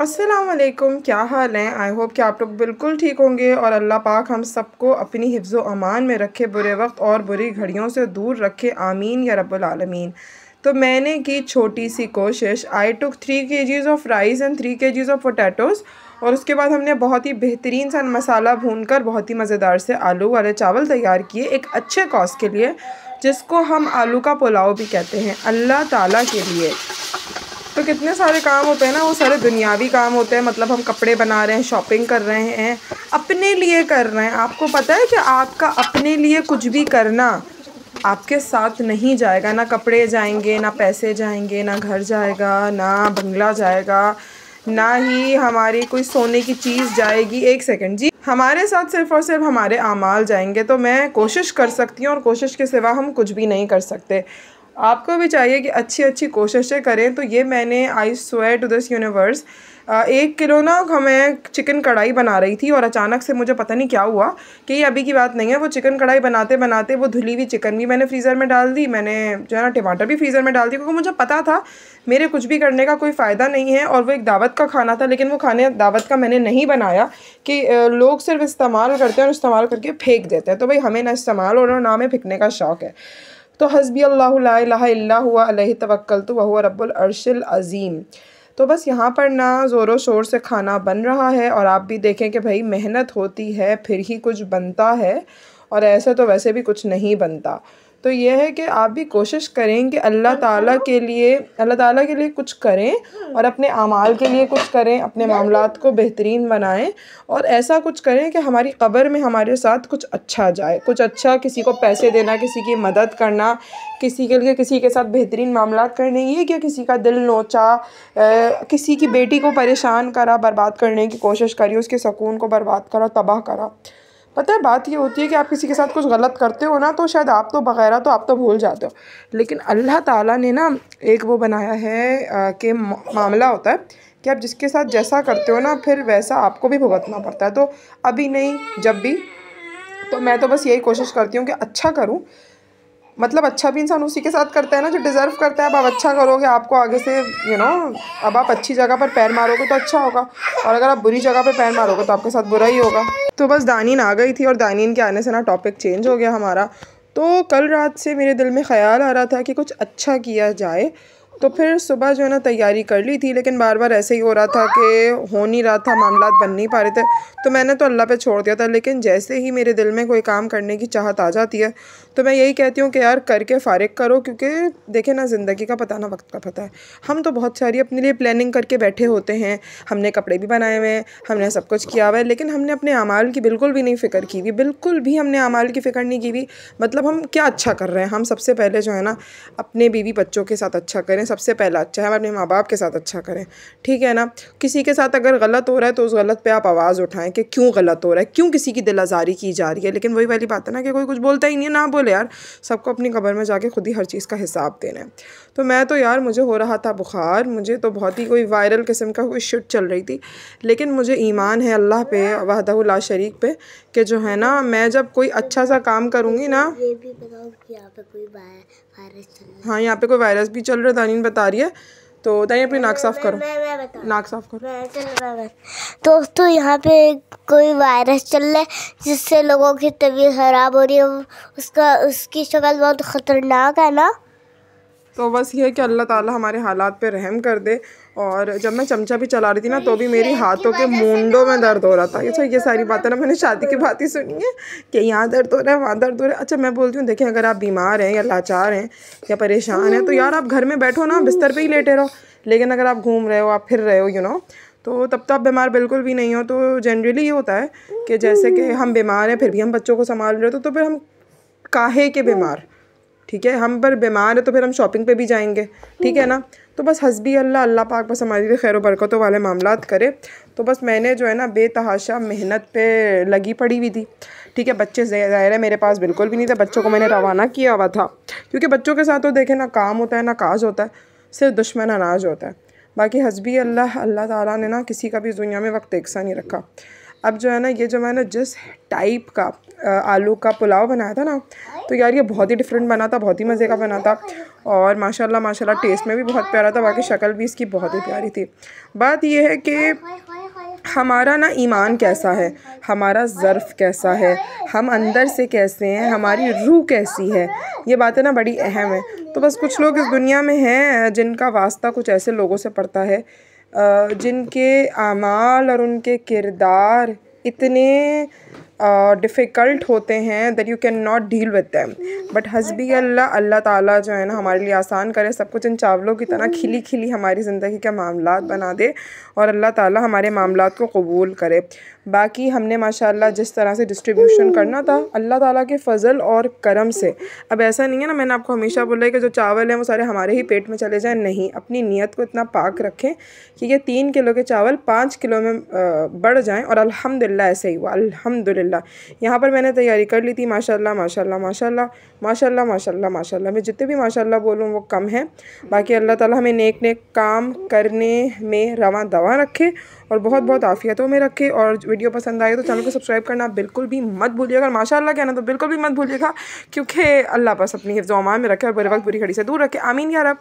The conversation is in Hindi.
अस्सलाम वालेकुम, क्या हाल है। आई होप कि आप लोग बिल्कुल ठीक होंगे और अल्लाह पाक हम सबको अपनी हिफ्ज़ व अमान में रखे, बुरे वक्त और बुरी घड़ियों से दूर रखे, आमीन या रब्बुल आलमीन। तो मैंने की छोटी सी कोशिश। आई टुक 3 kgs of rice and 3 kgs of potatoes और उसके बाद हमने बहुत ही बेहतरीन सा मसाला भूनकर बहुत ही मज़ेदार से आलू वाले चावल तैयार किए एक अच्छे कॉज़ के लिए, जिसको हम आलू का पुलाव भी कहते हैं, अल्लाह ताला के लिए। तो कितने सारे काम होते हैं ना, वो सारे दुनियावी काम होते हैं। मतलब हम कपड़े बना रहे हैं, शॉपिंग कर रहे हैं, अपने लिए कर रहे हैं। आपको पता है कि आपका अपने लिए कुछ भी करना आपके साथ नहीं जाएगा। ना कपड़े जाएंगे, ना पैसे जाएंगे, ना घर जाएगा, ना बंगला जाएगा, ना ही हमारी कोई सोने की चीज़ जाएगी। एक सेकंड जी, हमारे साथ सिर्फ़ और सिर्फ हमारे आमाल जाएंगे। तो मैं कोशिश कर सकती हूँ और कोशिश के सिवा हम कुछ भी नहीं कर सकते। आपको भी चाहिए कि अच्छी अच्छी कोशिशें करें। तो ये मैंने I swear to this universe 1 kilo ना मैं चिकन कढ़ाई बना रही थी और अचानक से मुझे पता नहीं क्या हुआ कि ये अभी की बात नहीं है। वो चिकन कढ़ाई बनाते बनाते वो धुली हुई चिकन भी मैंने फ्रीज़र में डाल दी, मैंने जो है ना टमाटर भी फ्रीज़र में डाल दी, क्योंकि मुझे पता था मेरे कुछ भी करने का कोई फ़ायदा नहीं है। और वो एक दावत का खाना था, लेकिन वो खाने दावत का मैंने नहीं बनाया कि लोग सिर्फ इस्तेमाल करते हैं और इस्तेमाल करके फेंक देते हैं। तो भाई हमें ना इस्तेमाल और ना हमें फेंकने का शौक़ है। तो हस्बी अल्लाहु ला इलाहा इल्ला हुवा अलैहि तवक्कलतु व हुवा रब्बुल अर्शिल अज़ीम। तो बस यहाँ पर ना ज़ोरों शोर से खाना बन रहा है और आप भी देखें कि भाई मेहनत होती है फिर ही कुछ बनता है, और ऐसे तो वैसे भी कुछ नहीं बनता। तो ये है कि आप भी कोशिश करें कि अल्लाह ताला के लिए कुछ करें और अपने आमाल के लिए कुछ करें, अपने मामलात को बेहतरीन बनाएं और ऐसा कुछ करें कि हमारी कब्र में हमारे साथ कुछ अच्छा जाए, कुछ अच्छा। किसी को पैसे देना, किसी की मदद करना, किसी के लिए किसी के साथ बेहतरीन मामलात करने, ये क्या किसी का दिल नोचा, किसी की बेटी को परेशान करा, बर्बाद करने की कोशिश करी, उसके सुकून को बर्बाद करा, तबाह करा। पता है बात ये होती है कि आप किसी के साथ कुछ गलत करते हो ना, तो शायद आप तो बगैरा तो आप तो भूल जाते हो, लेकिन अल्लाह ताला ने ना एक वो बनाया है कि मामला होता है कि आप जिसके साथ जैसा करते हो ना, फिर वैसा आपको भी भुगतना पड़ता है। तो अभी नहीं, जब भी। तो मैं तो बस यही कोशिश करती हूँ कि अच्छा करूँ। मतलब अच्छा भी इंसान उसी के साथ करता है ना जो डिज़र्व करता है। अब आप अच्छा करोगे, आपको आगे से अब आप अच्छी जगह पर पैर मारोगे तो अच्छा होगा, और अगर आप बुरी जगह पर पैर मारोगे तो आपके साथ बुरा ही होगा। तो बस दानीन आ गई थी और दानीन के आने से ना टॉपिक चेंज हो गया हमारा। तो कल रात से मेरे दिल में ख़्याल आ रहा था कि कुछ अच्छा किया जाए। तो फिर सुबह जो है ना तैयारी कर ली थी, लेकिन बार बार ऐसे ही हो रहा था कि हो नहीं रहा था, मामलात बन नहीं पा रहे थे। तो मैंने तो अल्लाह पे छोड़ दिया था। लेकिन जैसे ही मेरे दिल में कोई काम करने की चाहत आ जाती है, तो मैं यही कहती हूँ कि यार करके फ़ारिग करो, क्योंकि देखें ना, ज़िंदगी का पता ना वक्त का पता है। हम तो बहुत सारी अपने लिए प्लानिंग करके बैठे होते हैं, हमने कपड़े भी बनाए हुए हैं, हमने सब कुछ किया हुआ है, लेकिन हमने अपने अमाल की बिल्कुल भी नहीं फ़िक्र की हुई, बिल्कुल भी हमने अमाल की फ़िक्र नहीं की हुई। मतलब हम क्या अच्छा कर रहे हैं। हम सबसे पहले जो है ना अपने बीवी बच्चों के साथ अच्छा करें, सबसे पहला अच्छा है हम अपने माँ बाप के साथ अच्छा करें, ठीक है ना। किसी के साथ अगर गलत हो रहा है तो उस गलत पे आप आवाज़ उठाएं कि क्यों गलत हो रहा है, क्यों किसी की दिल आज़ारी की जा रही है। लेकिन वही वाली बात है ना कि कोई कुछ बोलता ही नहीं है, ना बोले यार, सबको अपनी कब्र में जाके खुद ही हर चीज़ का हिसाब देना है। तो मैं तो यार, मुझे हो रहा था बुखार, मुझे तो बहुत ही कोई वायरल किस्म का कोई शिट चल रही थी, लेकिन मुझे ईमान है अल्लाह पे, वहदहु ला शरीक पे, कि जो है ना मैं जब कोई अच्छा सा काम करूँगी ना। ये भी बताओ कि यहाँ पे कोई वायरस चल रहा है। हाँ, यहाँ पे कोई वायरस भी चल रहा है, दानीन बता रही है। तो दानीन अपनी नाक साफ़ करो, नाक साफ़ करो। दोस्तों यहाँ पे कोई वायरस चल रहा है जिससे लोगों की तबीयत ख़राब हो रही है। उसकी शक्ल बहुत ख़तरनाक है ना। तो बस ये है कि अल्लाह ताला हमारे हालात पे रहम कर दे। और जब मैं चमचा भी चला रही थी ना, तो भी मेरी हाथों के मुंडों में दर्द हो रहा था। अच्छा, ये सारी बातें ना मैंने शादी की बात ही सुनी है कि यहाँ दर्द हो रहा है, वहाँ दर्द हो रहा है। अच्छा, मैं बोलती हूँ, देखें, अगर आप बीमार हैं या लाचार हैं या परेशान हैं, तो यार आप घर में बैठो ना, बिस्तर पे ही लेटे रहो। लेकिन अगर आप घूम रहे हो, आप फिर रहे हो, तो तब तो आप बीमार बिल्कुल भी नहीं हो। तो जनरली ये होता है कि जैसे कि हम बीमार हैं फिर भी हम बच्चों को संभाल रहे हो, तो फिर हम काहे के बीमार, ठीक है। हम पर बीमार है तो फिर हम शॉपिंग पे भी जाएंगे, ठीक है ना। तो बस हस्बी अल्लाह, अल्लाह पाक बस हमारे लिए खैर बरकतों वाले मामलात करे। तो बस मैंने जो है ना बेतहाशा मेहनत पे लगी पड़ी हुई थी, ठीक है। बच्चे ज़ाहिर है मेरे पास बिल्कुल भी नहीं थे, बच्चों को मैंने रवाना किया हुआ था, क्योंकि बच्चों के साथ तो देखे ना काम होता है ना काज होता है, सिर्फ दुश्मन अनाज होता है। बाकी हस्बी अल्लाह, अल्लाह ताला ने ना किसी का भी दुनिया में वक्त एक सा नहीं रखा। अब जो है ना ये जो मैंने जिस टाइप का आलू का पुलाव बनाया था ना, तो यार ये बहुत ही डिफरेंट बना था, बहुत ही मज़े का बना था और माशाल्लाह माशाल्लाह टेस्ट में भी बहुत प्यारा था। बाकी शक्ल भी इसकी बहुत ही प्यारी थी। बात ये है कि हमारा ना ईमान कैसा है, हमारा ज़र्फ़ कैसा है, हम अंदर से कैसे हैं, हमारी रूह कैसी है, ये बातें ना बड़ी अहम है। तो बस कुछ लोग इस दुनिया में हैं जिनका वास्ता कुछ ऐसे लोगों से पड़ता है जिनके आमाल और उनके किरदार इतने डिफ़िकल्ट होते हैं that you can not deal with them. But हस्बी अल्लाह, अल्लाह ताला जो है ना हमारे लिए आसान करे सब कुछ, इन चावलों की तरह खिली खिली हमारी ज़िंदगी के मामलात बना दे और अल्लाह ताला हमारे मामलात को कबूल करे। बाकी हमने माशाल्लाह जिस तरह से डिस्ट्रीब्यूशन करना था अल्लाह ताला के फ़ज़ल और करम से, अब ऐसा नहीं है ना, मैंने आपको हमेशा बोला है कि जो चावल हैं वो सारे हमारे ही पेट में चले जाएं, नहीं, अपनी नीयत को इतना पाक रखें कि ये 3 किलो के चावल 5 किलो में बढ़ जाएं और अल्हम्दुलिल्लाह ऐसे ही हुआ। अल्हम्दुलिल्लाह यहाँ पर मैंने तैयारी कर ली थी। माशाल्लाह माशाल्लाह माशाल्लाह माशाल्लाह माशाल्लाह माशाल्लाह, मैं जितने भी माशाल्लाह बोलूँ वो कम है। बाकी अल्लाह ताला हमें नेक नेक काम करने में रवां दवा रखे और बहुत बहुत आफियतों में रखे। और वीडियो पसंद आए तो चैनल को सब्सक्राइब करना बिल्कुल भी मत भूलिएगा। माशाल्लाह कहना तो बिल्कुल भी मत भूलिएगा, क्योंकि अल्लाह बस अपनी हिफ्ज़-ओ-अमान में रखे और बुरे वक्त बुरी घड़ी से दूर रखे। आमीन या रब।